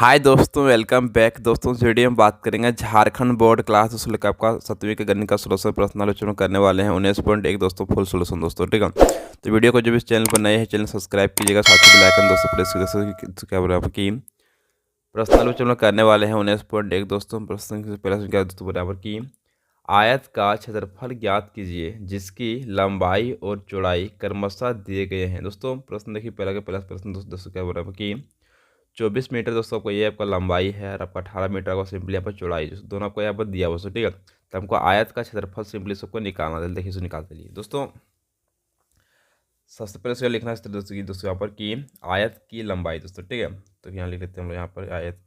हाय दोस्तों, welcome back. दोस्तों इस वीडियो में बात करेंगे झारखंड बोर्ड क्लास 10 का आपका 7वीं के गणित का सोल्यूशन प्रश्न आलोचना करने वाले हैं 19.1 दोस्तों, फुल सोल्यूशन दोस्तों, ठीक है। तो वीडियो को जो भी इस चैनल पर नए हैं चैनल सब्सक्राइब कीजिएगा, साथ ही बेल आइकन दोस्तों प्रेस कीजिएगा। तो क्या बोला आपकी प्रश्न आलोचना करने वाले हैं 19.1 दोस्तों। प्रश्न से पहला क्या दोस्तों बराबर की आयत का क्षेत्रफल ज्ञात कीजिए जिसकी लंबाई और चौड़ाई क्रमशः दिए गए हैं। दोस्तों प्रश्न देखिए, पहला का पहला प्रश्न दोस्तों क्या बराबर की 24 मीटर दोस्तों आपको ये आपका लंबाई है और आपका 18 मीटर आपको सिंपली यहाँ पर चौड़ाई दोनों आपको यहाँ पर दिया हुआ ठीक है। तो हमको आयत का क्षेत्रफल सिंपली सबको निकालना है। देखिए इसको निकालते लिए दोस्तों, सबसे पहले इसको लिखना है दोस्तों यहाँ पर की आयत की लंबाई दोस्तों, ठीक है। तो यहाँ लिख लेते हैं हम लोग यहाँ पर आयत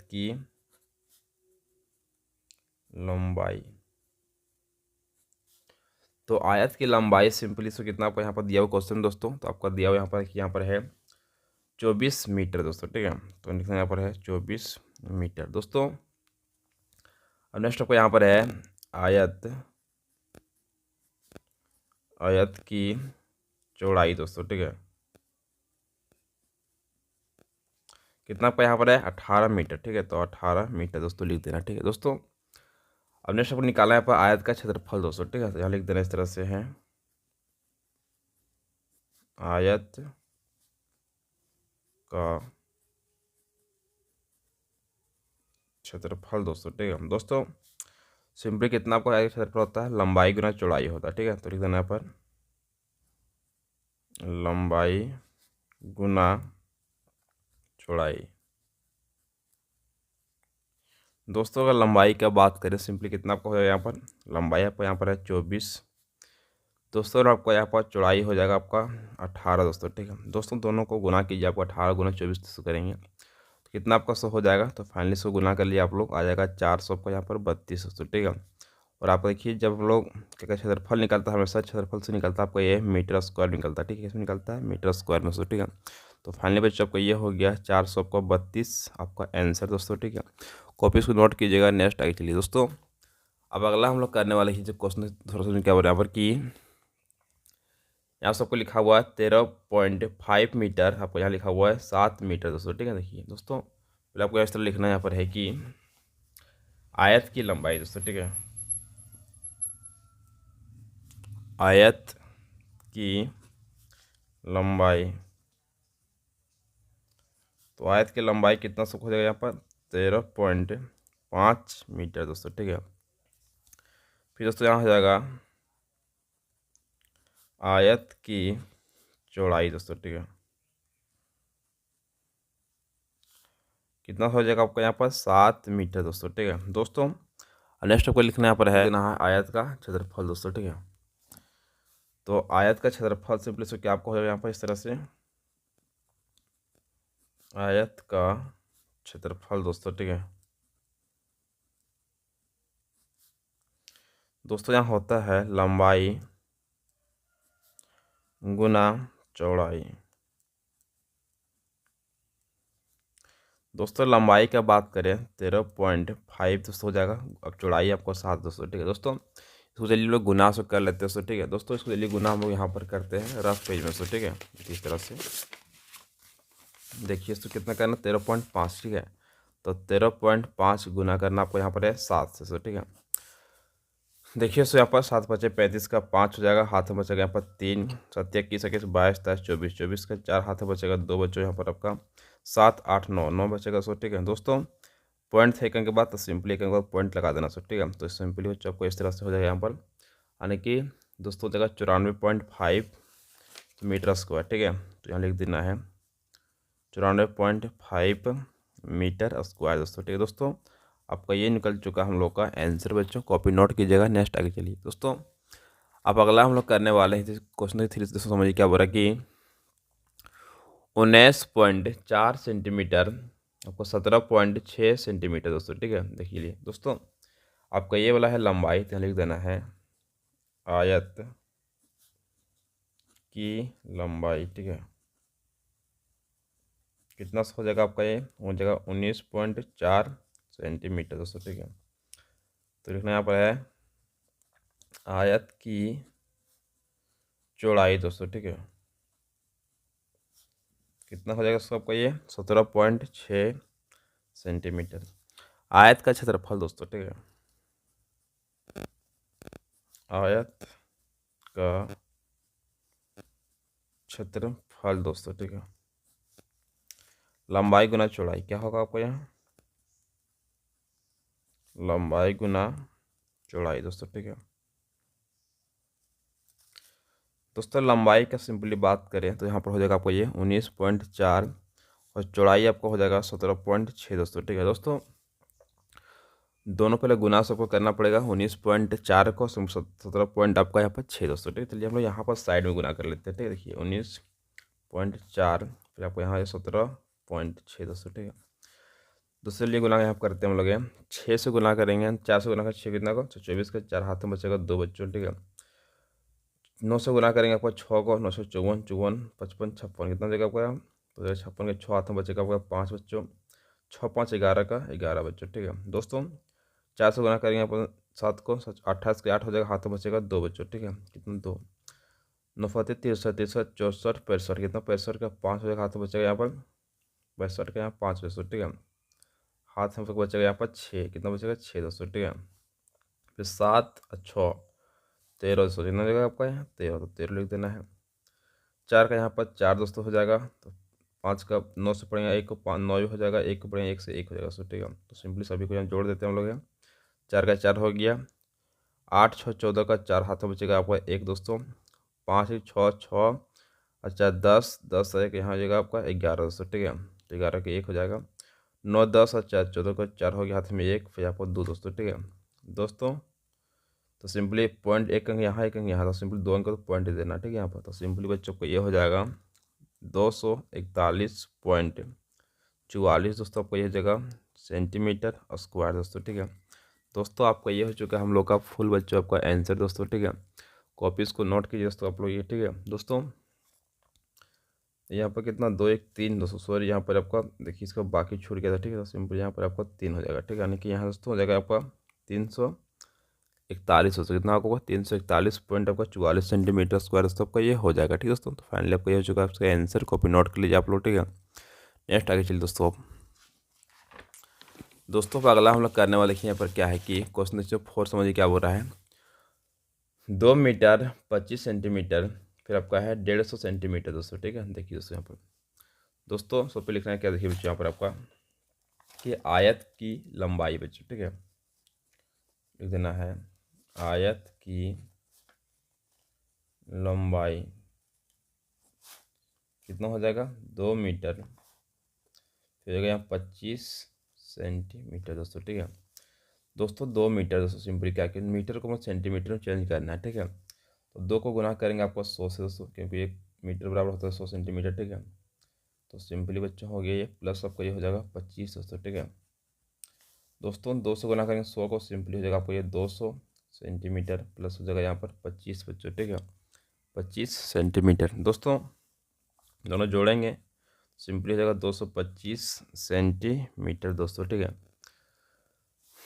की लंबाई। तो आयत की लंबाई सिंपली इसको कितना आपको यहाँ पर दिया हुआ क्वेश्चन दोस्तों, तो आपका दिया हुआ यहाँ पर है 24 मीटर दोस्तों, ठीक है। तो लिखना यहाँ पर है 24 मीटर दोस्तों। अब नेक्स्ट आपको यहाँ पर है आयत आयत की चौड़ाई दोस्तों, ठीक है। कितना आपका यहाँ पर है 18 मीटर, ठीक है। तो 18 मीटर दोस्तों लिख देना, ठीक है दोस्तों। अब नेक्स्ट आपको निकाला है यहाँ पर आयत का क्षेत्रफल दोस्तों, ठीक है। तो यहाँ लिख देना इस तरह से है आयत का क्षेत्रफल दोस्तों, ठीक है दोस्तों। सिंपली कितना आपको आयत का क्षेत्रफल होता है, लंबाई गुना चौड़ाई होता है, ठीक है। तो लिख देना यहाँ पर लंबाई गुना चौड़ाई। दोस्तों अगर लंबाई का बात करें सिंपली कितना आपका हो जाएगा यहाँ पर, लंबाई आपको यहाँ पर है 24 दोस्तों, और आपको यहाँ पर चौड़ाई हो जाएगा आपका 18 दोस्तों, ठीक है दोस्तों। दोनों को गुना कीजिए, आपको 18 गुना 24 दोस्तों करेंगे तो कितना आपका 100 हो जाएगा। तो फाइनली इसको गुना कर लिए आप लोग, आ जाएगा 400 का यहाँ पर 32 दोस्तों, ठीक है। और आप देखिए जब हम लोग क्या कहते क्षेत्रफल निकलता है हमेशा क्षेत्रफल से निकलता है आपको ये मीटर स्क्वायर निकलता है, ठीक है। इसमें निकलता है मीटर स्क्वायर में दोस्तों, ठीक है। तो फाइनली बच्चों आपको ये हो गया 400 का 32 आपका आंसर दोस्तों, ठीक है। कॉपी इसको नोट कीजिएगा। नेक्स्ट आगे चलिए दोस्तों, अब अगला हम लोग करने वाले हैं जो क्वेश्चन थोड़ा सा क्या बराबर की यहाँ सबको लिखा हुआ है 13.5 मीटर, आपको यहाँ लिखा हुआ है 7 मीटर दोस्तों, ठीक है। देखिए दोस्तों पहले आपको इस तरह लिखना यहाँ पर है कि आयत की लंबाई दोस्तों, ठीक है। आयत की लंबाई, तो आयत की लंबाई कितना सुख हो जाएगा यहाँ पर 13.5 मीटर दोस्तों, ठीक है। फिर दोस्तों यहाँ हो जाएगा आयत की चौड़ाई दोस्तों, ठीक है। कितना हो जाएगा आपका यहाँ पर 7 मीटर दोस्तों, ठीक है दोस्तों। नेक्स्ट आपको लिखना यहाँ पर है आयत का क्षेत्रफल दोस्तों, ठीक है। तो आयत का क्षेत्रफल सिंपली से क्या आपको हो जाएगा यहाँ पर इस तरह से आयत का क्षेत्रफल दोस्तों, ठीक है दोस्तों। यहाँ होता है लंबाई गुना चौड़ाई। दोस्तों लंबाई का बात करें 13.5 दोस्तों हो जाएगा। अब चौड़ाई आपको 7 दोस्तों, ठीक है दोस्तों। इसको चलिए लोग गुना से कर लेते हैं दोस्तों, ठीक है दोस्तों। इसको चलिए गुना हम लोग यहाँ पर करते हैं रफ पेज में दोस्तों, ठीक है। इस तरह से देखिए इसको कितना करना 13.5, ठीक है। तो 13.5 गुना करना आपको यहाँ पर है 7 से, ठीक है। देखिए सो यहाँ पर 7 बचे 35 का 5 हो जाएगा, हाथ में बचेगा यहाँ पर 3 7 21 21 22 23 24 24 का 4 हाथ में बचेगा 2 बच्चों यहाँ पर आपका 7 8 9 9 बचेगा सो, ठीक है दोस्तों। पॉइंट थे करने के बाद तो सिंपली करने के बाद पॉइंट लगा देना सो, ठीक है। तो सिंपली बच्चों आपको इस तरह से हो जाएगा यहाँ पर, यानी कि दोस्तों जगह 94.5 मीटर स्क्वायर, ठीक है। तो यहाँ लिख देना है 94.5 मीटर स्क्वायर दोस्तों, ठीक है दोस्तों। आपका ये निकल चुका हम लोग का आंसर बच्चों, कॉपी नोट कीजिएगा। नेक्स्ट आगे चलिए दोस्तों, अब अगला हम लोग करने वाले हैं क्वेश्चन 3 दोस्तों। समझिए क्या बोला कि 19.4 सेंटीमीटर आपको 17.6 सेंटीमीटर दोस्तों, ठीक है। देखिए लिए दोस्तों आपका ये वाला है लंबाई, तो लिख देना है आयत की लंबाई, ठीक है। कितना हो जाएगा आपका, ये हो जाएगा 19.4 सेंटीमीटर दोस्तों, ठीक है। तो लिखना यहाँ पर है आयत की चौड़ाई दोस्तों, ठीक है। कितना हो जाएगा दोस्तों आपका ये 17.6 सेंटीमीटर। आयत का क्षेत्रफल दोस्तों, ठीक है, आयत का क्षेत्रफल दोस्तों, ठीक है, लंबाई गुना चौड़ाई क्या होगा आपको यहाँ, लंबाई गुना चौड़ाई दोस्तों, ठीक है। दोस्तों लंबाई का सिंपली बात करें तो यहाँ पर हो जाएगा आपको ये 19.4 और चौड़ाई आपको हो जाएगा 17.6 दोस्तों, ठीक है। दोस्तों दोनों पहले गुना सबको करना पड़ेगा, 19.4 को 17 पॉइंट आपका यहाँ पर 6 दोस्तों, ठीक है। चलिए हम लोग यहाँ पर साइड में गुना कर लेते हैं, ठीक है। देखिए 19.4 फिर आपको यहाँ 17.6 दोस्तों, ठीक है। दूसरे लिए गुना यहाँ पर करते हैं हम लोग 6 से गुना करेंगे, 4 से गुना कर 6 कितना को, तो 24 का 4 हाथ में बचेगा 2 बच्चों, ठीक है। 9 से गुना करेंगे आपको 6 को, 9 से 54, 54, 55, 56 कितना जगह आपका, तो 56 के 6 हाथ में बचेगा आपका 5 बच्चों, 6 5 11 का 11 बच्चों, ठीक है। दोस्तों 4 से गुना करेंगे अपन 7 को, 28 के 8 हो जाएगा, हाथ में बचेगा 2 बच्चों, ठीक है। कितना 2, 9 फतेह 63, 63, 64, 65 कितना 65 का 5 हो जाएगा, हाथ में बचेगा यहाँ पर 62 का यहाँ 5 दोस्तों, ठीक है। हाथ में बचेगा यहाँ पर 6 कितना बचेगा 6 दोस्तों, ठीक है। फिर 7 और 6 13 दोस्तों, कितना जगह आपका यहाँ 13, तो 13 लिख देना है। 4 का यहाँ पर 4 दोस्तों हो जाएगा, तो 5 का 9 से पढ़ेंगे 1 को 5 9 हो जाएगा, 1 को पढ़ेंगे 1 से 1 हो जाएगा दोस्तों, ठीक है। तो सिंपली सभी को यहाँ जोड़ देते हैं हम लोग यहाँ। 4 का 4 हो गया, 8 6 14 का 4 हाथों बचेगा आपका 1 दोस्तों, 5 6 6 अच्छा 10 10 1 यहाँ हो जाएगा आपका 11 दोस्तों, ठीक है। तो 11 के 1 हो जाएगा, 9 10 और 4 14 का 4 हो गया हाथ में 1, फिर आपको 2 दोस्तों, ठीक है। दोस्तों तो सिंपली पॉइंट एक अंक यहाँ एक अंक यहाँ, तो सिंपली 2 अंक तो पॉइंट देना, ठीक है। यहाँ पर तो सिंपली बच्चों को ये हो जाएगा 241.44 दोस्तों, आपको ये जगह सेंटीमीटर स्क्वायर दोस्तों, ठीक है। दोस्तों आपका ये हो चुका है हम लोग का फुल बच्चों आपका आंसर दोस्तों, ठीक है। कॉपीज़ को नोट कीजिए दोस्तों आप लोग ये, ठीक है। दोस्तों यहाँ पर कितना 2 1 3 दोस्तों, सॉरी यहाँ पर आपका देखिए इसका बाकी छूट गया था, ठीक है। तो सिंपल यहाँ पर आपका 3 हो जाएगा, ठीक है। यानी कि यहाँ दोस्तों हो जाएगा आपका 341 दोस्तों, कितना आपको 341 पॉइंट आपका 44 सेंटीमीटर स्क्वायर दोस्तों आपका ये हो जाएगा, ठीक है दोस्तों। तो फाइनली आपका ये हो चुका है आपका आंसर, कॉपी नोट कर लीजिए आप लोग, ठीक है। नेक्स्ट आगे चलिए दोस्तों। दोस्तों का अगला हम लोग करने वाले देखिए यहाँ पर क्या है कि क्वेश्चन देखिए 4 समझिए क्या बोल रहा है। 2 मीटर 25 सेंटीमीटर फिर आपका है 150 सेंटीमीटर दोस्तों, ठीक है। देखिए दोस्तों यहाँ पर दोस्तों सब पे लिखना है क्या, देखिए बच्चों यहाँ पर आपका कि आयत की लंबाई बच्चों, ठीक है, लिख देना है आयत की लंबाई कितना हो जाएगा 2 मीटर फिर हो गया 25 सेंटीमीटर दोस्तों, ठीक है। दोस्तों 2 मीटर दोस्तों, सिंपली क्या कि मीटर को सेंटीमीटर में चेंज करना है, ठीक है। तो 2 को गुना करेंगे आपको 100 से दोस्तों, क्योंकि 1 मीटर बराबर होता है 100 सेंटीमीटर, ठीक है। तो सिंपली बच्चों हो गया ये प्लस आपको ये हो जाएगा 25 दोस्तों, ठीक है। दोस्तों 2 से गुना करेंगे 100 को, सिंपली हो जाएगा आपको ये 200 सेंटीमीटर प्लस हो जाएगा यहाँ पर 25 बच्चों, ठीक है, 25 सेंटीमीटर। दोस्तों दोनों जोड़ेंगे सिंपली हो जाएगा 225 सेंटीमीटर दोस्तों, ठीक है।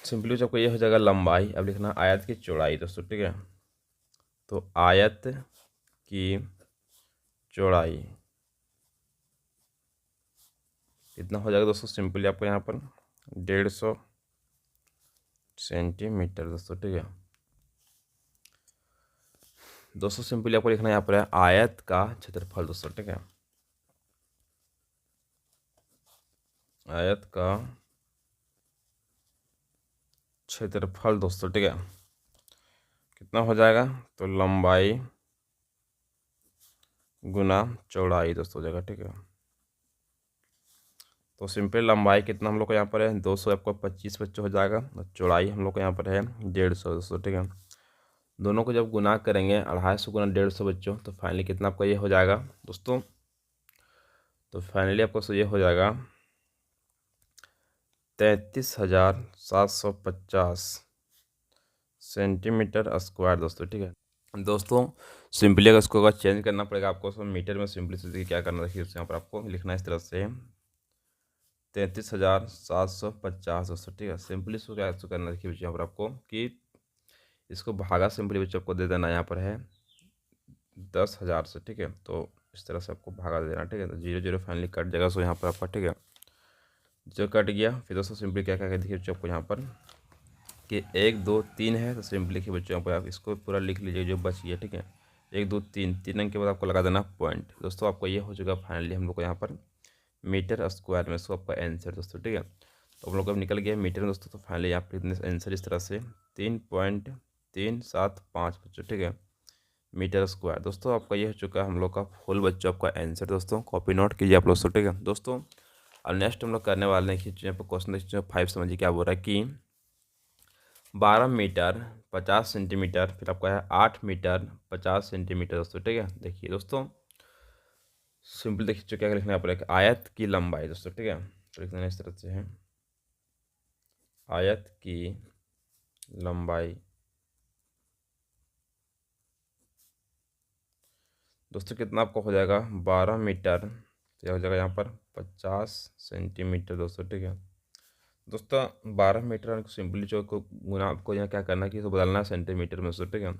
सिंपली आपको ये हो जाएगा लंबाई, अब लिखना आयत की चौड़ाई दोस्तों, ठीक है। तो आयत की चौड़ाई कितना हो जाएगा दोस्तों, सिंपली आपको यहाँ पर 150 सेंटीमीटर दोस्तों, ठीक है। दोस्तों सिंपली आपको लिखना है यहाँ पर है आयत का क्षेत्रफल दोस्तों, ठीक है, आयत का क्षेत्रफल दोस्तों, ठीक है, कितना हो जाएगा, तो लंबाई गुना चौड़ाई दोस्तों हो जाएगा, ठीक है। तो सिंपल लंबाई कितना हम लोग को यहाँ पर है 200 आपको 25 बच्चों हो जाएगा, और चौड़ाई हम लोग को यहाँ पर है 150 दोस्तों, ठीक है। दोनों को जब गुना करेंगे 250 गुना 150 बच्चों, तो फाइनली कितना आपका ये हो जाएगा दोस्तों, तो फाइनली आपको ये हो जाएगा 33,750 सेंटीमीटर स्क्वायर दोस्तों, ठीक है। दोस्तों सिंपली अगर इसको चेंज करना पड़ेगा आपको उसमें मीटर में, सिंपली से क्या करना देखिए यहाँ पर आपको लिखना है इस तरह से 33,750 दोस्तों, ठीक है। सिंपली इसको क्या करना देखिए यहाँ पर आपको कि इसको भागा सिंपली बच्चों आपको दे देना यहाँ पर है 10,000 से, ठीक है। तो इस तरह से आपको भागा देना, ठीक है। तो 0 0 फाइनली कट जाएगा। सो यहाँ पर आपका, ठीक है, जो कट गया। फिर दोस्तों सिंपली क्या क्या देखिए बच्चों आपको यहाँ पर कि 1 2 3 है, तो सिंपली लिखिए बच्चों यहाँ पर, आप इसको पूरा लिख लीजिए जो बच गया, ठीक है। 1 2 3, 3 अंक के बाद आपको लगा देना पॉइंट। दोस्तों आपको ये हो चुका फाइनली हम लोग को यहाँ पर मीटर स्क्वायर में। सो आपका आंसर दोस्तों, ठीक है। तो हम लोग का निकल गया मीटर में दोस्तों। तो फाइनली यहाँ पर आंसर इस तरह से 3.375 बच्चों, ठीक है, मीटर स्क्वायर। दोस्तों आपका ये हो चुका है हम लोग का फुल बच्चों आपका आंसर। दोस्तों कॉपी नोट कीजिए आप लोग, ठीक है दोस्तों। अब नेक्स्ट हम लोग करने वाले हैं कि यहाँ पर क्वेश्चन 5 समझिए क्या बोल रहा है कि 12 मीटर 50 सेंटीमीटर, फिर आपका है 8 मीटर 50 सेंटीमीटर। दोस्तों ठीक है, देखिए दोस्तों सिंपल देखिए क्या लिखना है यहाँ पर, एक आयत की लंबाई। दोस्तों ठीक है, तो लिखना इस तरह से है, आयत की लंबाई। दोस्तों कितना आपको हो जाएगा 12 मीटर, तो हो जाएगा यहाँ पर 50 सेंटीमीटर। दोस्तों ठीक है दोस्तों 12 मीटर सिंपली जो को गुना आपको यहाँ क्या करना है कि इसको बदलना है सेंटीमीटर में। दोस्तों ठीक है,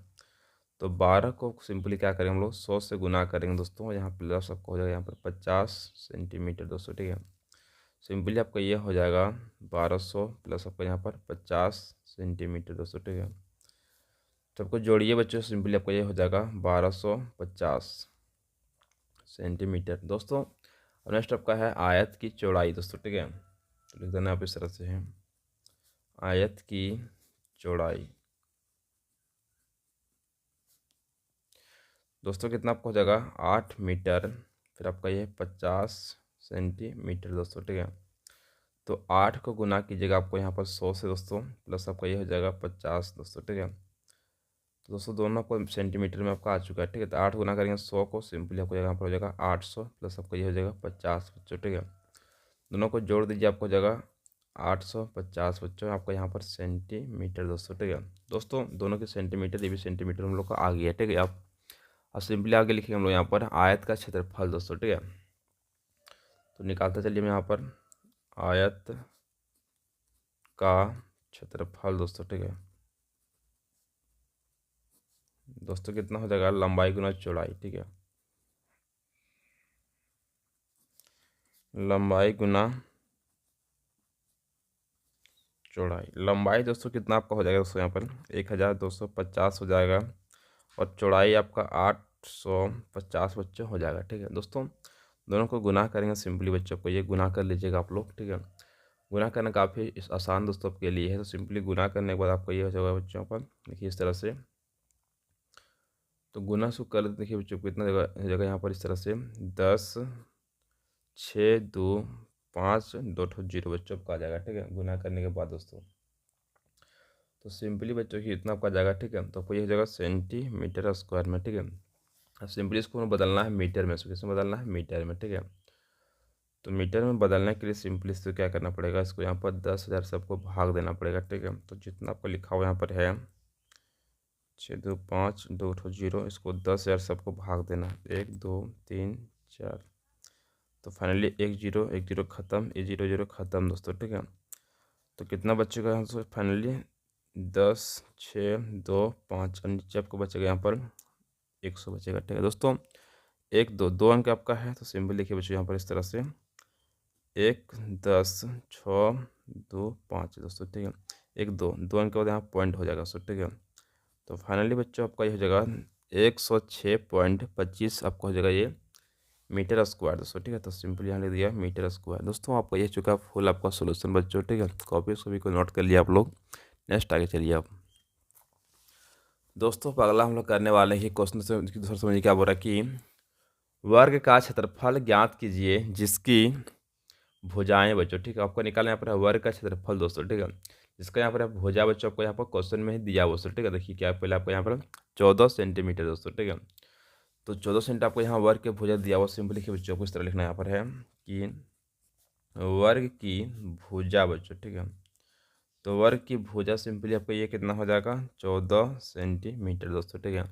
तो 12 को सिंपली क्या करेंगे हम लोग 100 से गुना करेंगे दोस्तों। यहाँ प्लस आपको हो जाएगा यहाँ पर 50 सेंटीमीटर। दोस्तों ठीक है, सिंपली आपका ये हो जाएगा 1200 प्लस आपका यहाँ पर 50 सेंटीमीटर। दोस्तों ठीक है, तो आपको जोड़िए बच्चों, सिंपली आपका ये हो जाएगा 1250 सेंटीमीटर। दोस्तों नेक्स्ट आपका है आयत की चौड़ाई। दोस्तों ठीक है, तो लिख देना आप इस तरह से है, आयत की चौड़ाई। दोस्तों कितना आपको हो जाएगा 8 मीटर, फिर आपका ये 50 सेंटीमीटर। दोस्तों ठीक है, तो 8 को गुना कीजिएगा आपको यहाँ पर 100 से दोस्तों, प्लस आपका ये हो जाएगा 50। दोस्तों ठीक है, तो दोस्तों दोनों आपको सेंटीमीटर में आपका आ चुका है। ठीक है, तो 8 गुना करेंगे 100 को, सिंपली आपको यहाँ पर हो जाएगा 800 प्लस आपका ये हो जाएगा 50 बच्चों। ठीक है, दोनों को जोड़ दीजिए, आपको हो जाएगा 850 बच्चों आपका यहाँ पर सेंटीमीटर। दोस्तों ठीक है, दोस्तों दोनों के सेंटीमीटर, ये भी सेंटीमीटर हम लोग का आ गया। ठीक है, आप अब सिंपली आगे लिखेंगे हम लोग यहाँ पर आयत का क्षेत्रफल। दोस्तों ठीक है, तो निकालते चलिए मैं यहाँ पर आयत का क्षेत्रफल। दोस्तों ठीक है, दोस्तों कितना हो जाएगा लंबाई गुना चौड़ाई। ठीक है, लंबाई गुना चौड़ाई। लंबाई दोस्तों कितना आपका हो जाएगा दोस्तों यहाँ पर 1250 हो जाएगा, और चौड़ाई आपका 850 बच्चों हो जाएगा। ठीक है दोस्तों, दोनों को गुना करेंगे सिंपली बच्चों को, ये गुना कर लीजिएगा आप लोग। ठीक है, गुना करना काफ़ी आसान दोस्तों आपके लिए है। तो सिंपली गुना करने के बाद आपको ये हो जाएगा बच्चों पर, देखिए इस तरह से। तो गुना से कर देखिए बच्चों कितना जगह यहाँ पर इस तरह से 10 6 2 5 2 0 बच्चों का आ जाएगा। ठीक है, गुना करने के बाद दोस्तों, तो सिंपली बच्चों की इतना आपका जाएगा। ठीक है, तो आपको ये हो जाएगा सेंटीमीटर स्क्वायर में। ठीक है, अब सिंपली इसको बदलना है मीटर में। इसको किसमें बदलना है मीटर में। ठीक है, तो मीटर में बदलने के लिए सिंपली इसको क्या करना पड़ेगा, इसको यहाँ पर 10,000 से आपको भाग देना पड़ेगा। ठीक है, तो जितना आपको लिखा हुआ यहाँ पर है 6 2 5 2 0, इसको 10,000 से आपको भाग देना, 1 2 3 4। तो फाइनली 1 0 ख़त्म, ये 0 0 ख़त्म दोस्तों। ठीक है, तो कितना बचेगा यहाँ से फाइनली 10 6 2 5, और नीचे आपको बचेगा यहाँ पर 100 बचेगा। ठीक है दोस्तों, 1 2 2 अंक आपका है, तो सिंपल लिखिए बच्चों यहाँ पर इस तरह से 1 10 6 2 5। दोस्तों ठीक है, 1 2 2 अंक के बाद यहाँ पॉइंट हो जाएगा दोस्तों। ठीक है, तो फाइनली बच्चों आपका ये हो जाएगा 106.25 आपका हो जाएगा ये मीटर स्क्वायर। दोस्तों ठीक है, तो सिंपल यहाँ लिख दिया मीटर स्क्वायर। दोस्तों आपका ये चुका फुल आपका सोल्यूशन बच्चों। ठीक है, कॉपी सभी को नोट कर लिया आप लोग। नेक्स्ट आगे चलिए आप दोस्तों, अगला हम लोग करने वाले हैं क्वेश्चन से दूसरा समझिए क्या बोल रहा है कि वर्ग का क्षेत्रफल ज्ञात कीजिए जिसकी भुजाएं बच्चों। ठीक है, आपको निकालना यहाँ पर है वर्ग का क्षेत्रफल। दोस्तों ठीक है, जिसका यहाँ पर भुजा बच्चों आपको यहाँ पर क्वेश्चन में ही दिया हुआ। दोस्तों ठीक है, देखिए क्या पहले आपको यहाँ पर 14 सेंटीमीटर। दोस्तों ठीक है, तो 14 सेंट आपको यहाँ वर्ग के भुजा दिया हुआ। सिंपल लिखिए बच्चों को इस तरह लिखना यहाँ पर है कि वर्ग की भुजा बच्चों। ठीक है, तो वर्ग की भुजा सिंपली आपको ये कितना हो जाएगा 14 सेंटीमीटर। दोस्तों ठीक है,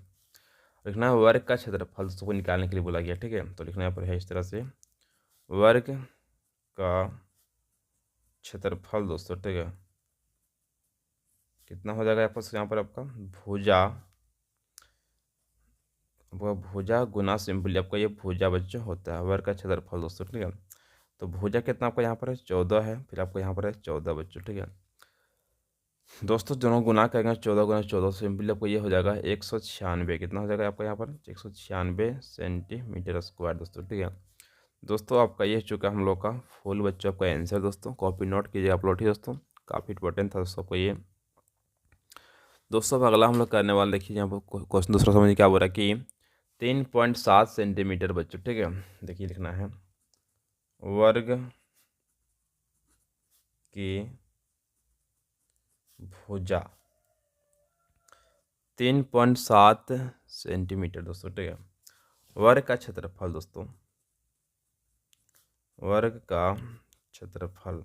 लिखना है वर्ग का क्षेत्रफल दोस्तों को निकालने के लिए बोला गया। ठीक है, तो लिखना यहाँ पर है इस तरह से वर्ग का क्षेत्रफल। दोस्तों ठीक है, कितना हो जाएगा आपको यहाँ पर आपका भुजा वो भुजा गुना सिंपली आपका ये भुजा बच्चों होता है, वर्ग का क्षेत्रफल दोस्तों, ठीक है। तो भुजा कितना आपका यहाँ पर है 14 है, फिर आपको यहाँ पर है 14 बच्चों, ठीक है। दोस्तों दोनों गुना करेंगे 14 गुना 14, सिंपली आपको ये हो जाएगा 196, कितना हो जाएगा आपका यहाँ पर 196 सेंटीमीटर स्क्वायर दोस्तों, ठीक है। दोस्तों आपका ये चुका हम लोग का फुल बच्चों आपका आंसर दोस्तों, कॉपी नोट कीजिए आप लोग, ठीक दोस्तों, काफ़ी इंपॉर्टेंट था दोस्तों आपको ये। दोस्तों अब अगला हम लोग करने वाले, देखिए यहाँ पर क्वेश्चन दूसरा समझिए क्या बोल रहा है कि 3.7 सेंटीमीटर बच्चों, ठीक है। देखिए लिखना है वर्ग की भुजा 3.7 सेंटीमीटर दोस्तों, ठीक है। वर्ग का क्षेत्रफल दोस्तों, वर्ग का क्षेत्रफल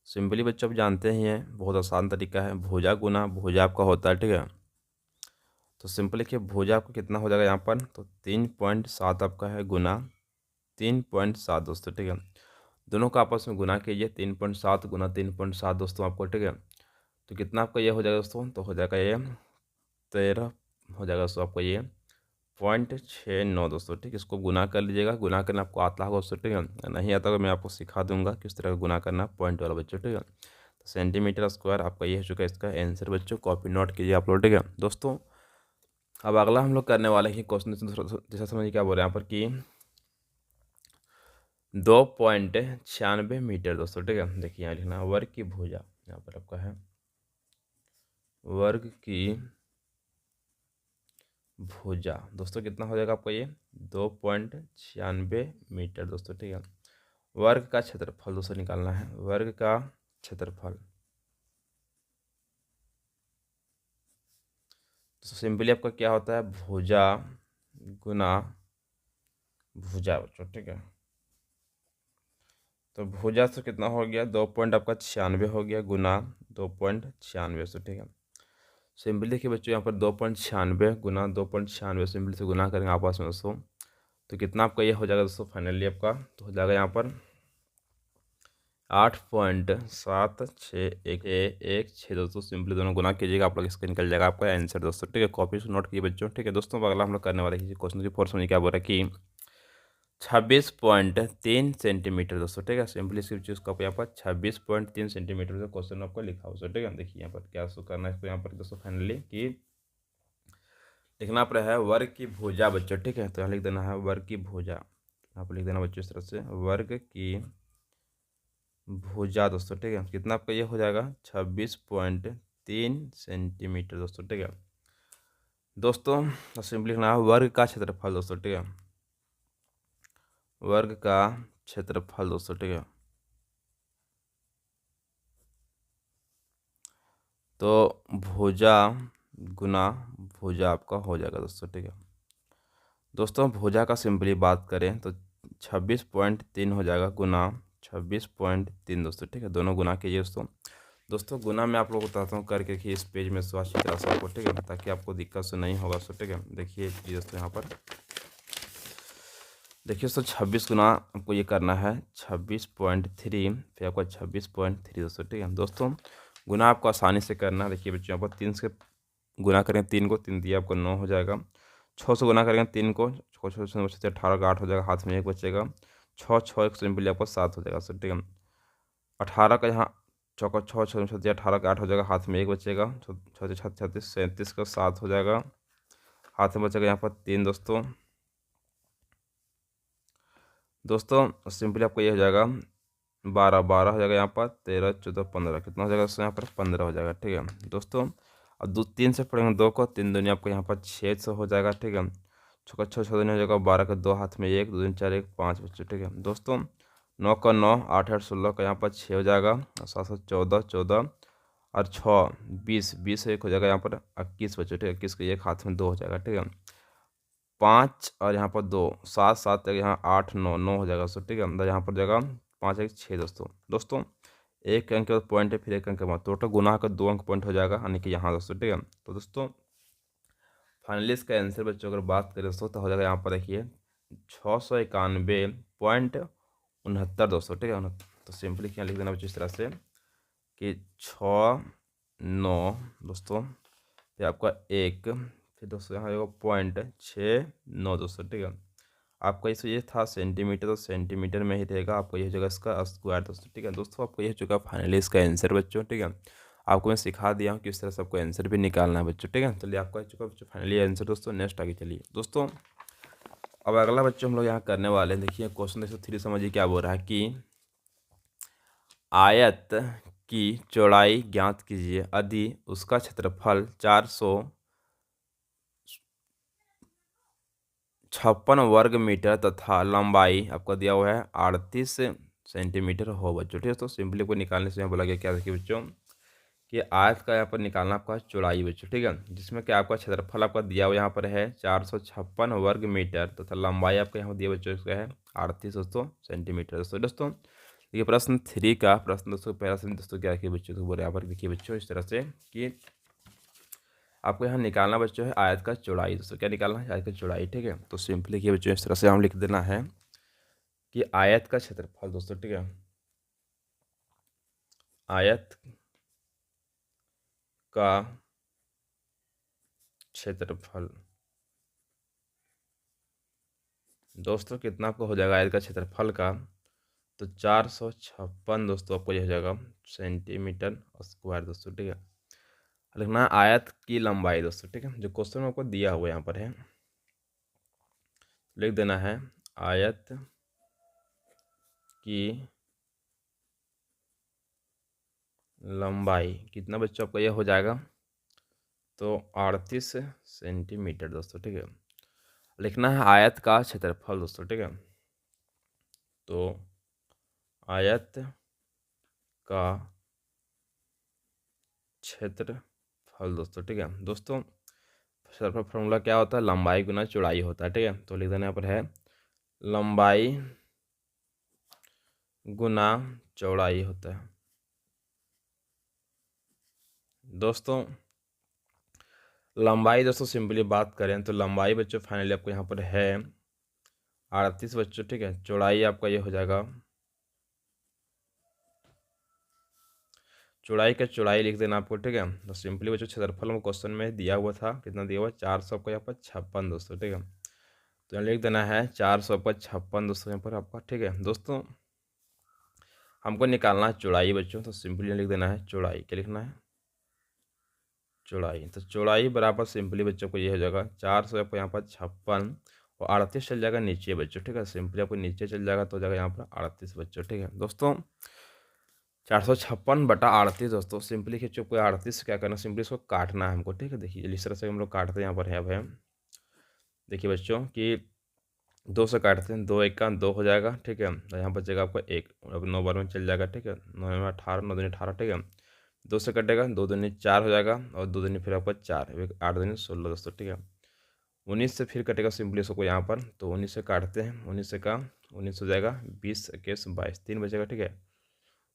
सिंपली बच्चों आप जानते ही हैं, बहुत आसान तरीका है, भुजा गुना भुजा आपका होता है, ठीक है। तो सिंपल लिखिए भुजा आपको कितना हो जाएगा यहाँ पर, तो 3.7 आपका है गुना 3.7 दोस्तों, ठीक है। दोनों का आपस में गुना कीजिए, 3.7 गुना 3.7 दोस्तों आपको, ठीक है। तो कितना आपका ये हो जाएगा दोस्तों, तो हो जाएगा ये 13 हो जाएगा दोस्तों आपको ये 0.69 दोस्तों, ठीक है। इसको गुना कर लीजिएगा, गुना करना आपको आता होगा दोस्तों, ठीक है। नहीं आता तो मैं आपको सिखा दूंगा किस तरह का गुना करना पॉइंट वाला बच्चों, ठीक है। तो सेंटीमीटर स्क्वायर आपका ये हो चुका है इसका आंसर बच्चों, कॉपी नोट कीजिए आप लोग, ठीक है दोस्तों। अब अगला हम लोग करने वाले हैं क्वेश्चन जैसा समझिए क्या बोल रहे हैं यहाँ पर कि 2.96 मीटर दोस्तों, ठीक है। देखिए यहाँ लिखना है वर्ग की भुजा, यहाँ पर आपका है वर्ग की भुजा दोस्तों, कितना हो जाएगा आपका ये 2.96 मीटर दोस्तों, ठीक है। वर्ग का क्षेत्रफल दोस्तों निकालना है, वर्ग का क्षेत्रफल। तो सिंपली आपका क्या होता है भुजा गुना भुजा बच्चों, ठीक है। तो भुजा से कितना हो गया 2.96 हो गया गुना 2.96 से, ठीक है। सिंपली देखिए बच्चों यहाँ पर 2.96 गुना 2.96 सिंपली से गुना करेंगे आपस में दोस्तों, तो कितना आपका ये हो जाएगा दोस्तों फाइनली आपका, तो हो जाएगा यहाँ पर 8.7616 दोस्तों। सिंपली दोनों गुना कीजिएगा आप लोग, इसका निकल जाएगा आपका आंसर दोस्तों, ठीक है। कॉपी से नोट कीजिए बच्चों, ठीक है दोस्तों। अगला हम लोग करने वाले क्वेश्चन की फोर्स में क्या बोल रहा है कि 26.3 सेंटीमीटर दोस्तों, ठीक है। सिंपली सिर्फ चीज़ को यहाँ पर 26.3 सेंटीमीटर का क्वेश्चन आपको लिखा हो, ठीक है। देखिए यहाँ पर क्या करना है इसको, यहाँ पर दोस्तों फाइनली कि लिखना पड़ा है वर्ग की भुजा बच्चों, ठीक है। तो यहाँ लिख देना है वर्ग की भुजा, यहाँ पर लिख देना बच्चों इस तरह से वर्ग की भुजा दोस्तों, ठीक है। कितना आपका ये हो जाएगा 26.3 सेंटीमीटर दोस्तों, ठीक है दोस्तों। सिंपली लिखना है वर्ग का क्षेत्रफल दोस्तों, ठीक है। वर्ग का क्षेत्रफल दोस्तों, ठीक है। तो भुजा गुना भुजा आपका हो जाएगा दोस्तों, ठीक है दोस्तों। भुजा का सिंपली बात करें तो 26.3 हो जाएगा गुना 26.3 दोस्तों, ठीक है। दोनों गुना कीजिए दोस्तों गुना मैं आप लोग को बताता हूँ करके कि इस पेज में अच्छी तरह से आपको, ठीक है, ताकि आपको दिक्कत से नहीं होगा दोस्तों, ठीक है। देखिए दोस्तों यहाँ पर देखिए दोस्तों 26 गुना आपको ये करना है 26.3, फिर आपको 26.3 दोस्तों, ठीक है दोस्तों। गुना आपको आसानी से करना है, देखिए बच्चों यहाँ पर 3 से गुना करेंगे, 3 को 3 दिया आपको 9 हो जाएगा। 6 से गुना करेंगे 3 को, 6 से 18 का 8 हो जाएगा, हाथ में 1 बचेगा, 6 एक सिंपली आपको 7 हो जाएगा सर, ठीक है। 18 का यहाँ चौका 6 6 18 का 8 हो जाएगा, हाथ में 1 बचेगा, 6 36 37 का 7 हो जाएगा, हाथ में बचेगा यहाँ पर 3 दोस्तों सिंपली आपको ये हो जाएगा 12 हो जाएगा यहाँ पर, 13 14 15 कितना हो जाएगा दोस्तों यहाँ पर 15 हो जाएगा, ठीक है दोस्तों। अब 3 से पढ़ेंगे 2 को, 3 दूनी आपको यहाँ पर 6 हो जाएगा, ठीक है। 6 दूनी हो जाएगा 12 का 2 हाथ में 1 2 3 4 1 5 बच्चों, ठीक है दोस्तों। 9 का 9 8 8 16 का यहाँ पर 6 हो जाएगा, और 7 7 14 और 6 20 एक हो जाएगा यहाँ पर 21 बच्चों, ठीक है। 21 का 1 हाथ में 2 हो जाएगा, ठीक है। 5 और यहाँ पर 2 7 7 यहाँ 8 9 9 हो जाएगा दोस्तों, ठीक है। अंदर यहाँ पर जाएगा 5 1 6 दोस्तों एक अंक के पॉइंट है, फिर एक अंक के बाद टोटल गुना का 2 अंक पॉइंट हो जाएगा, यानी कि यहाँ दोस्तों, ठीक है। तो दोस्तों फाइनली इसका आंसर बच्चों अगर बात करें दोस्तों तो हो जाएगा यहाँ पर देखिए 691.69 दोस्तों, ठीक है। तो सिंपली क्या लिख देना बच्चों इस तरह से कि 6 9 दोस्तों तो आपका 1, फिर दोस्तों यहाँ होगा 0.69 दोस्तों, ठीक है। आपका इस ये था सेंटीमीटर, तो सेंटीमीटर में ही रहेगा, आपको ये हो जाएगा इसका स्क्वायर दोस्तों, ठीक है। दोस्तों आपको ये हो चुका फाइनली इसका आंसर बच्चों, ठीक है। आपको मैं सिखा दिया हूँ कि इस तरह से आपको आंसर भी निकालना है बच्चों, ठीक है। चलिए आपका हो चुका बच्चों फाइनली आंसर दोस्तों। नेक्स्ट आगे चलिए दोस्तों, अब अगला बच्चों हम लोग यहाँ करने वाले हैं। देखिए क्वेश्चन 3 समझिए क्या बोल रहा है कि आयत की चौड़ाई ज्ञात कीजिए यदि उसका क्षेत्रफल 456 वर्ग मीटर तथा लंबाई आपको दिया हुआ है 38 सेंटीमीटर हो बच्चों, ठीक है। तो सिंपली को निकालने से यहाँ बोला गया क्या, देखिए बच्चों कि आयत का यहाँ पर निकालना आपका चौड़ाई बच्चों, ठीक है। जिसमें क्या आपका क्षेत्रफल आपका दिया हुआ यहाँ पर है 456 वर्ग मीटर तथा लंबाई आपका यहाँ दिया बच्चों इसका है 38 दोस्तों सेंटीमीटर दोस्तों। देखिए प्रश्न 3 का प्रश्न दोस्तों, पहला प्रश्न दोस्तों क्या रखिए बच्चों, तो बराबर देखिए बच्चों इस तरह से कि आपको यहाँ निकालना बच्चों है आयत का चौड़ाई दोस्तों। क्या निकालना है, आयत का चौड़ाई, ठीक है। तो सिंपली देखिए बच्चों इस तरह से हम लिख देना है कि आयत का क्षेत्रफल दोस्तों, ठीक है। आयत का क्षेत्रफल दोस्तों कितना आपको हो जाएगा आयत का क्षेत्रफल का, तो 456 दोस्तों आपको यह हो जाएगा सेंटीमीटर स्क्वायर दोस्तों, ठीक है। लिखना है आयत की लंबाई दोस्तों, ठीक है। जो क्वेश्चन में आपको दिया हुआ यहाँ पर है, लिख देना है आयत की लंबाई कितना बच्चों आपका यह हो जाएगा, तो 38 सेंटीमीटर दोस्तों, ठीक है। लिखना है आयत का क्षेत्रफल दोस्तों, ठीक है। तो आयत का क्षेत्रफल दोस्तों, ठीक है। दोस्तों क्षेत्रफल फॉर्मूला क्या होता है, लंबाई गुना चौड़ाई होता है, ठीक है। तो लिख देना यहाँ पर है लंबाई गुना चौड़ाई होता है दोस्तों। लंबाई दोस्तों सिंपली बात करें तो लंबाई बच्चों फाइनली आपको यहाँ पर है 38 बच्चों, ठीक है। चौड़ाई आपका ये हो जाएगा, चौड़ाई का चौड़ाई लिख देना आपको, ठीक है। तो सिंपली बच्चों क्षेत्रफल में क्वेश्चन में दिया हुआ था, कितना दिया हुआ 400 आपको यहाँ पर 56 दोस्तों, ठीक है। तो यहाँ लिख देना है 400 पर 56 दोस्तों यहाँ पर आपका, ठीक है। दोस्तों हमको निकालना है चौड़ाई बच्चों, तो सिंपली लिख देना है चौड़ाई, क्या लिखना है चौड़ाई। तो चौड़ाई बराबर सिंपली बच्चों को ये हो जाएगा 400 आपको यहाँ पर 56 और 38 चल जाएगा नीचे बच्चों, ठीक है। सिंपली आपको नीचे चल जाएगा तो हो जाएगा यहाँ पर 38 बच्चों, ठीक है। दोस्तों 456/38 दोस्तों, सिंपली खींचो कोई 38 क्या करना, सिंपली इसको काटना है हमको, ठीक है। देखिए इस तरह से हम लोग काटते हैं यहाँ पर है अब है, देखिए बच्चों कि 2 से काटते हैं, 2 1 का 2 हो जाएगा, ठीक है। तो यहाँ बचेगा आपको 1, अब 9 बार में चल जाएगा, ठीक है। 9 में 18, 9 दूनी 18, ठीक है। 2 से कटेगा, 2 दूनी 4 हो जाएगा और 2 दूनी फिर आपका 4, 8 दूनी 16 दोस्तों, ठीक है। 19 से फिर कटेगा सिंपली इसको यहाँ पर, तो 19 से काटते हैं, 19 से का 19 हो जाएगा, 20 21 22 3 बचेगा, ठीक है।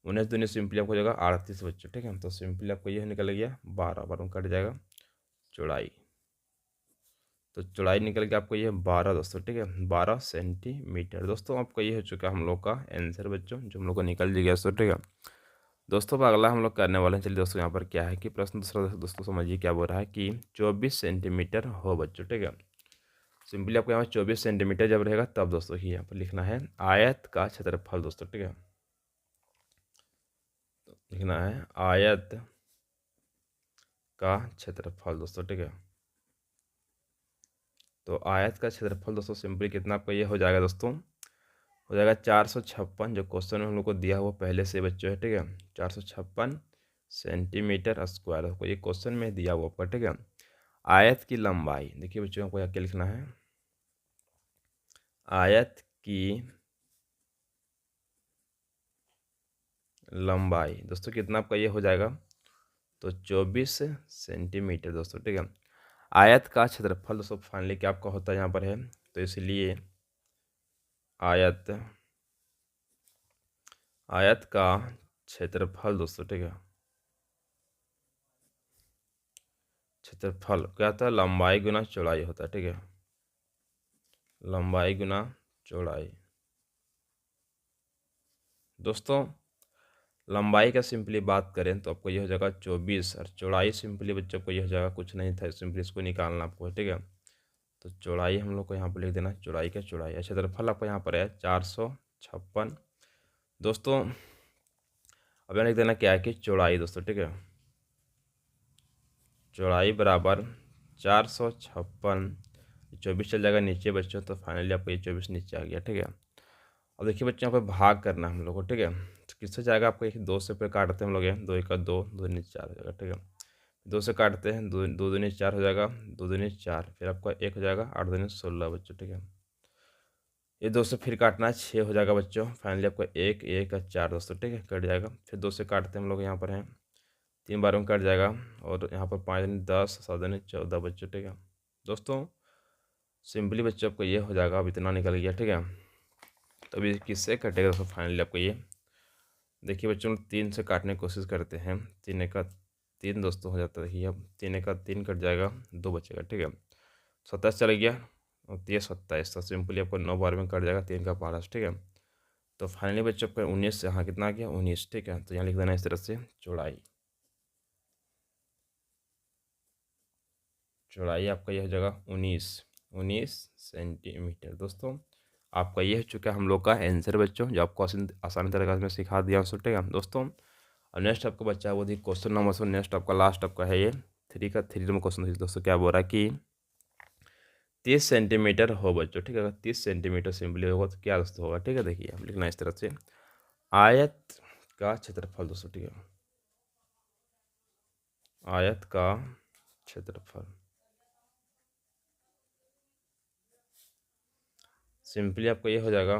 19 दूनी सिंपली आपको हो जाएगा 38 बच्चों, ठीक है। तो सिंपली आपको यह निकल गया 12 बार में कट जाएगा चौड़ाई, तो चौड़ाई निकल के आपको ये 12 दोस्तों, ठीक है, 12 सेंटीमीटर दोस्तों। आपको ये हो चुका हम लोग का आंसर बच्चों, जो हम लोग को निकल गया दोस्तों, ठीक है। दोस्तों अब अगला हम लोग करने वाले हैं, चलिए दोस्तों यहाँ पर क्या है कि प्रश्न दूसरा दोस्तों समझिए क्या बोल रहा है कि 24 सेंटीमीटर हो बच्चों, ठीक है। सिंपली आपको यहाँ पर 24 सेंटीमीटर जब रहेगा तब दोस्तों ही यहाँ पर लिखना है आयत का क्षेत्रफल दोस्तों, ठीक है। तो लिखना है आयत का क्षेत्रफल दोस्तों, ठीक है। तो आयत का क्षेत्रफल दोस्तों सिंपली कितना आपका ये हो जाएगा दोस्तों, हो जाएगा 456, जो क्वेश्चन में हम लोग को दिया हुआ पहले से बच्चों है, ठीक है। 456 सेंटीमीटर स्क्वायर आपको ये क्वेश्चन में दिया हुआ आपका, ठीक है। आयत की लंबाई देखिए बच्चों को क्या लिखना है, आयत की लंबाई दोस्तों कितना आपका ये हो जाएगा, तो 24 सेंटीमीटर दोस्तों, ठीक है। आयत का क्षेत्रफल दोस्तों फाइनली क्या आपका होता है यहाँ पर है, तो इसलिए आयत का क्षेत्रफल दोस्तों, ठीक है। क्षेत्रफल क्या होता है, लंबाई गुना चौड़ाई होता है, ठीक है। लंबाई गुना चौड़ाई दोस्तों, लंबाई का सिंपली बात करें तो आपको ये हो जाएगा 24, और चौड़ाई सिंपली बच्चों को ये हो जाएगा, कुछ नहीं था, सिंपली इसको निकालना आपको, ठीक है। तो चौड़ाई हम लोग को यहाँ पर लिख देना, चौड़ाई का चौड़ाई, क्षेत्रफल आपको यहाँ पर है 456 दोस्तों। अब यहाँ लिख देना क्या है कि चौड़ाई दोस्तों, ठीक है, चौड़ाई बराबर 456, 24 चल जाएगा नीचे बच्चों, तो फाइनली आपको ये 24 नीचे आ गया, ठीक है। अब देखिए बच्चों यहाँ पे भाग करना हम लोग को, ठीक है। तो किससे जाएगा आपको, एक 2 से पे काटते हैं हम लोग, ये 2 1 2, 2 दूनी 4 हो जाएगा, ठीक है। 2 से काटते हैं, 2 2 दूनी 4 हो जाएगा, 2 दूनी 4, फिर आपका 1 हो जाएगा, 8 दूनी 16 बच्चों, ठीक है। ये 2 से फिर काटना है, 6 हो जाएगा बच्चों, फाइनली आपको 1 1 4 दोस्तों, ठीक है, कट जाएगा। फिर 2 से काटते हैं हम लोग, यहाँ पर हैं 3 बार में कट जाएगा, और यहाँ पर 5 दूनी 10, 7 दूनी 14 बच्चों, ठीक है। दोस्तों सिंपली बच्चों आपको ये हो जाएगा, अब इतना निकल गया, ठीक है। तो अभी किससे कटेगा दोस्तों, फाइनली आपको ये देखिए बच्चों, 3 से काटने की कोशिश करते हैं, 3 का 3 दोस्तों हो जाता है, देखिए अब 3 का 3 कट जाएगा, 2 बचेगा, ठीक है। 27 चल गया, और 3 27, तो सिंपली आपको 9 बार में कट जाएगा 3 का 5, ठीक है। तो फाइनली बच्चों आपका 19 से, हाँ कितना आ गया 19, ठीक है। तो यहाँ लिख देना इस तरह से, चौड़ाई, चौड़ाई आपका यह हो जाएगा 19 सेंटीमीटर दोस्तों। आपका ये हो चुका है हम लोग का आंसर बच्चों, जो आपको आसानी तरीके से मैं सिखा दिया हूँ, ठीक है दोस्तों। और नेक्स्ट आपका बच्चा है वो थी क्वेश्चन नंबर 7, नेक्स्ट आपका लास्ट आपका है ये 3 नंबर क्वेश्चन दोस्तों। क्या बोल रहा है कि 30 सेंटीमीटर हो बच्चों, ठीक है। अगर 30 सेंटीमीटर सिंपली होगा तो क्या दोस्तों होगा, ठीक है। देखिए हम लिखना इस तरह से, आयत का क्षेत्रफल दोस्तों, ठीक है, आयत का क्षेत्रफल सिंपली आपको ये हो जाएगा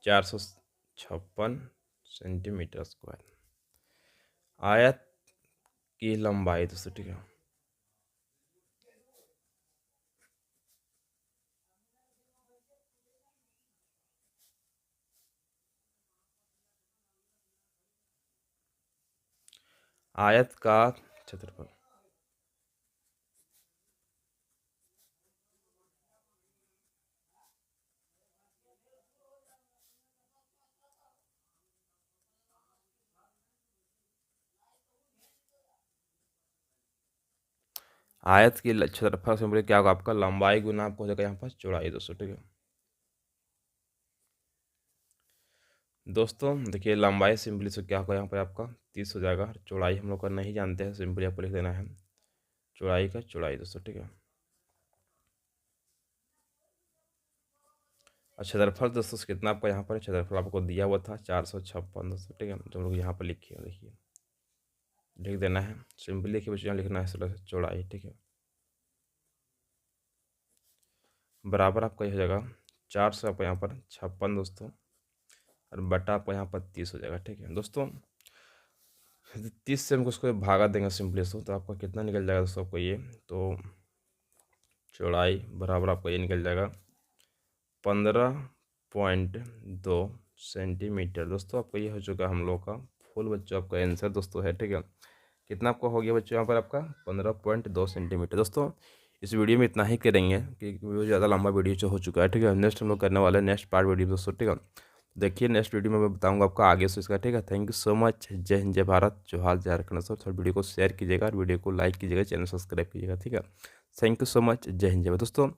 456 सेंटीमीटर स्क्वायर। आयत की लंबाई दोस्तों, ठीक है, आयत का क्षेत्रफल, आयत की क्षेत्रफल सिंपली क्या होगा आपका, लंबाई गुना आपको हो जाएगा यहाँ पर चौड़ाई दोस्तों, ठीक है। दोस्तों देखिए लंबाई सिंपली से क्या होगा यहाँ पर आपका 30 हो जाएगा, चौड़ाई हम लोग का नहीं जानते हैं, सिंपली आपको लिख देना है चौड़ाई का चौड़ाई दोस्तों, ठीक है। और क्षेत्रफल दोस्तों कितना आपका यहाँ पर क्षेत्रफल आपको दिया हुआ था 456 दोस्तों, ठीक है। जो हम लोग यहाँ पर लिखे देखिए, लिख देना है सिंपली, देखिए बच्चों यहाँ लिखना है इस तरह से चौड़ाई, ठीक है, बराबर आपका ये हो जाएगा 400 आपको यहाँ पर 56 दोस्तों, और बटा आपको यहाँ पर 30 हो जाएगा, ठीक है दोस्तों। 30 से हमको उसको भागा देंगे सिंपली दोस्तों, तो आपका कितना निकल जाएगा दोस्तों आपको ये, तो चौड़ाई बराबर आपको ये निकल जाएगा 15.2 सेंटीमीटर दोस्तों। आपको ये हो चुका हम लोग का फुल बच्चों आपका आंसर दोस्तों है, ठीक है। कितना आपको हो गया बच्चों यहाँ पर आपका 15.2 सेंटीमीटर दोस्तों। इस वीडियो में इतना ही करेंगे कि वीडियो ज़्यादा लंबा वीडियो जो हो चुका है, ठीक है। नेक्स्ट हम लोग करने वाले हैं नेक्स्ट पार्ट वीडियो दोस्तों, ठीक है। देखिए नेक्स्ट वीडियो में मैं बताऊंगा आपका आगे से इसका, ठीक है। थैंक यू सो मच, जय हिंद जय भारत, जोहार झारखंड दोस्तों। वीडियो को शेयर कीजिएगा, और वीडियो को लाइक कीजिएगा, चैनल सब्सक्राइब कीजिएगा, ठीक है। थैंक यू सो मच, जय हिंद जय भारत दोस्तों।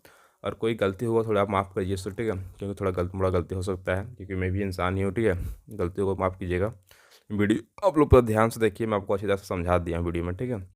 और कोई गलती होगा थोड़ा आप माफ़ करिए दोस्तों, ठीक है, क्योंकि थोड़ा गलती हो सकता है, क्योंकि मैं भी इंसान ही हूँ, ठीक है। गलतियों को माफ़ कीजिएगा। वीडियो आप लोग पर ध्यान से देखिए, मैं आपको अच्छी तरह से समझा दिया वीडियो में, ठीक है।